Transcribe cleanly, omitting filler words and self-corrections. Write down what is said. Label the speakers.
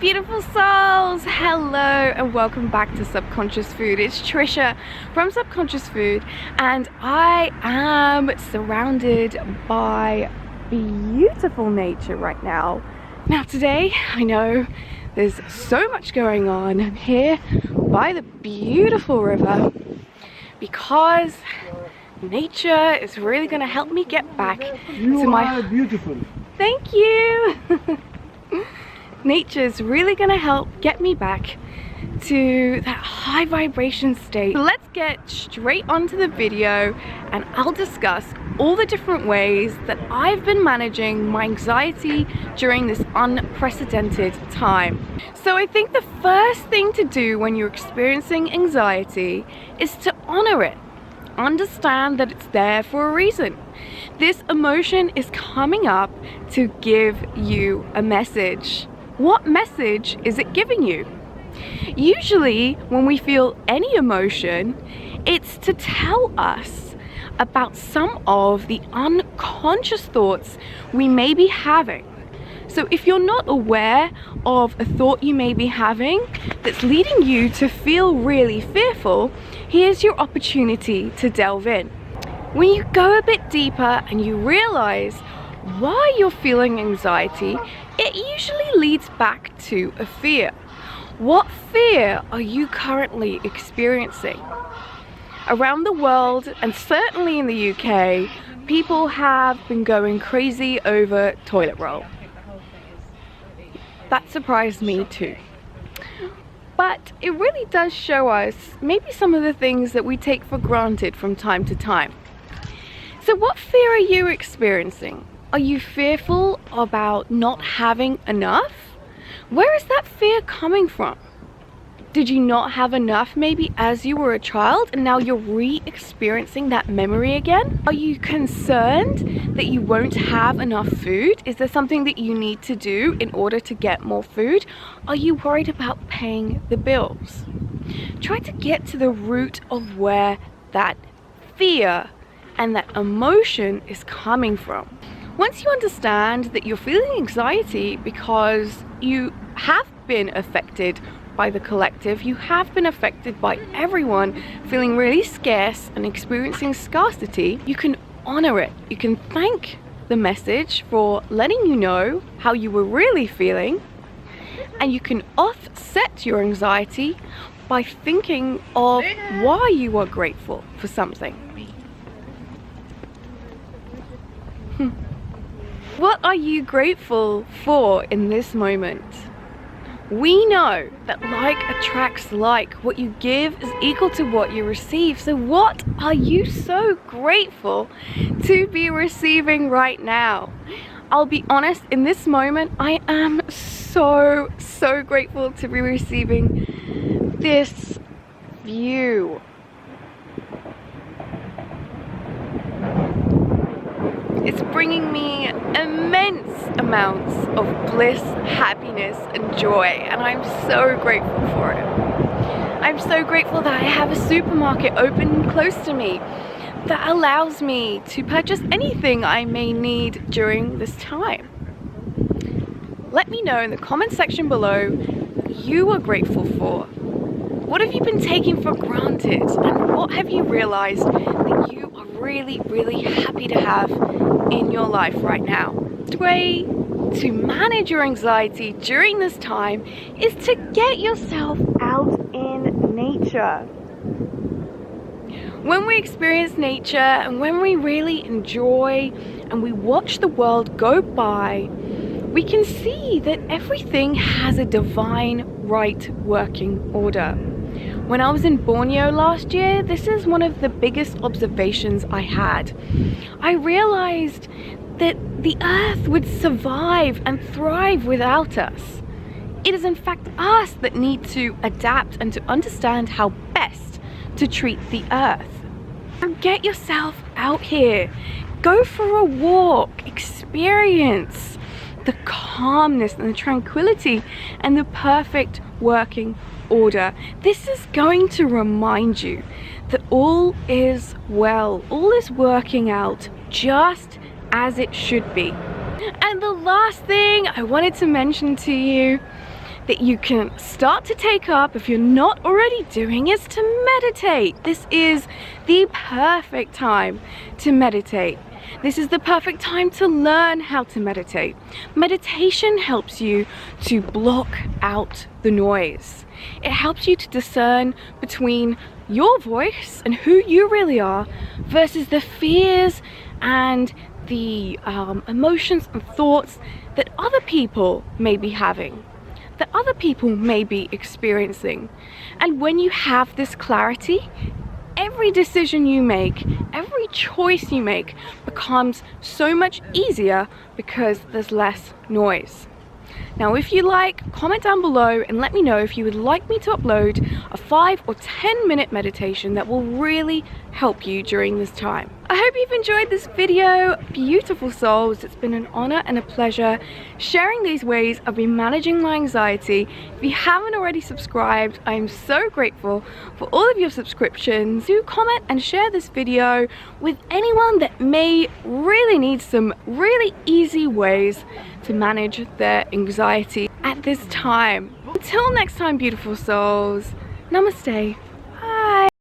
Speaker 1: beautiful souls, hello and welcome back to Subconscious Food. It's Trisha from Subconscious Food and I am surrounded by beautiful nature right now. Now today, I know there's so much going on. I'm here by the beautiful river because nature is really going to help me get back to my...
Speaker 2: You are beautiful.
Speaker 1: Thank you. Nature's really gonna help get me back to that high vibration state. So let's get straight onto the video and I'll discuss all the different ways that I've been managing my anxiety during this unprecedented time. So I think the first thing to do when you're experiencing anxiety is to honor it. Understand that it's there for a reason. This emotion is coming up to give you a message. What message is it giving you? Usually when we feel any emotion, it's to tell us about some of the unconscious thoughts we may be having. So if you're not aware of a thought you may be having that's leading you to feel really fearful, here's your opportunity to delve in. When you go a bit deeper and you realize why you're feeling anxiety, it usually leads back to a fear. What fear are you currently experiencing? Around the world, and certainly in the UK, people have been going crazy over toilet roll. That surprised me too. But it really does show us maybe some of the things that we take for granted from time to time. So what fear are you experiencing? Are you fearful about not having enough? Where is that fear coming from? Did you not have enough maybe as you were a child and now you're re-experiencing that memory again? Are you concerned that you won't have enough food? Is there something that you need to do in order to get more food? Are you worried about paying the bills? Try to get to the root of where that fear and that emotion is coming from. Once you understand that you're feeling anxiety because you have been affected by the collective, you have been affected by everyone feeling really scarce and experiencing scarcity, you can honor it. You can thank the message for letting you know how you were really feeling, and you can offset your anxiety by thinking of why you are grateful for something. What are you grateful for in this moment? We know that like attracts like. What you give is equal to what you receive. So what are you so grateful to be receiving right now? I'll be honest, in this moment, I am so grateful to be receiving this view. It's bringing me immense amounts of bliss, happiness, and joy, and I'm so grateful for it. I'm so grateful that I have a supermarket open close to me that allows me to purchase anything I may need during this time. Let me know in the comment section below what you are grateful for. What have you been taking for granted, and what have you realized that you are really happy to have in your life right now? The way to manage your anxiety during this time is to get yourself out in nature. When we experience nature and when we really enjoy and we watch the world go by, we can see that everything has a divine right working order. When I was in Borneo last year, this is one of the biggest observations I had. I realized that the earth would survive and thrive without us. It is in fact us that need to adapt and to understand how best to treat the earth. So get yourself out here, go for a walk, experience the calmness and the tranquility and the perfect working order. This is going to remind you that all is well, all is working out just as it should be. And the last thing I wanted to mention to you that you can start to take up if you're not already doing is to meditate. This is the perfect time to meditate. This is the perfect time to learn how to meditate. Meditation helps you to block out the noise. It helps you to discern between your voice and who you really are versus the fears and the emotions and thoughts that other people may be having, that other people may be experiencing. And when you have this clarity, every decision you make, every choice you make becomes so much easier because there's less noise. Now, if you like, comment down below and let me know if you would like me to upload a 5 or 10 minute meditation that will really help you during this time. I hope you've enjoyed this video, beautiful souls. It's been an honor and a pleasure sharing these ways of me managing my anxiety. If you haven't already subscribed, I am so grateful for all of your subscriptions. Do comment and share this video with anyone that may really need some really easy ways to manage their anxiety at this time. Until next time, beautiful souls, namaste.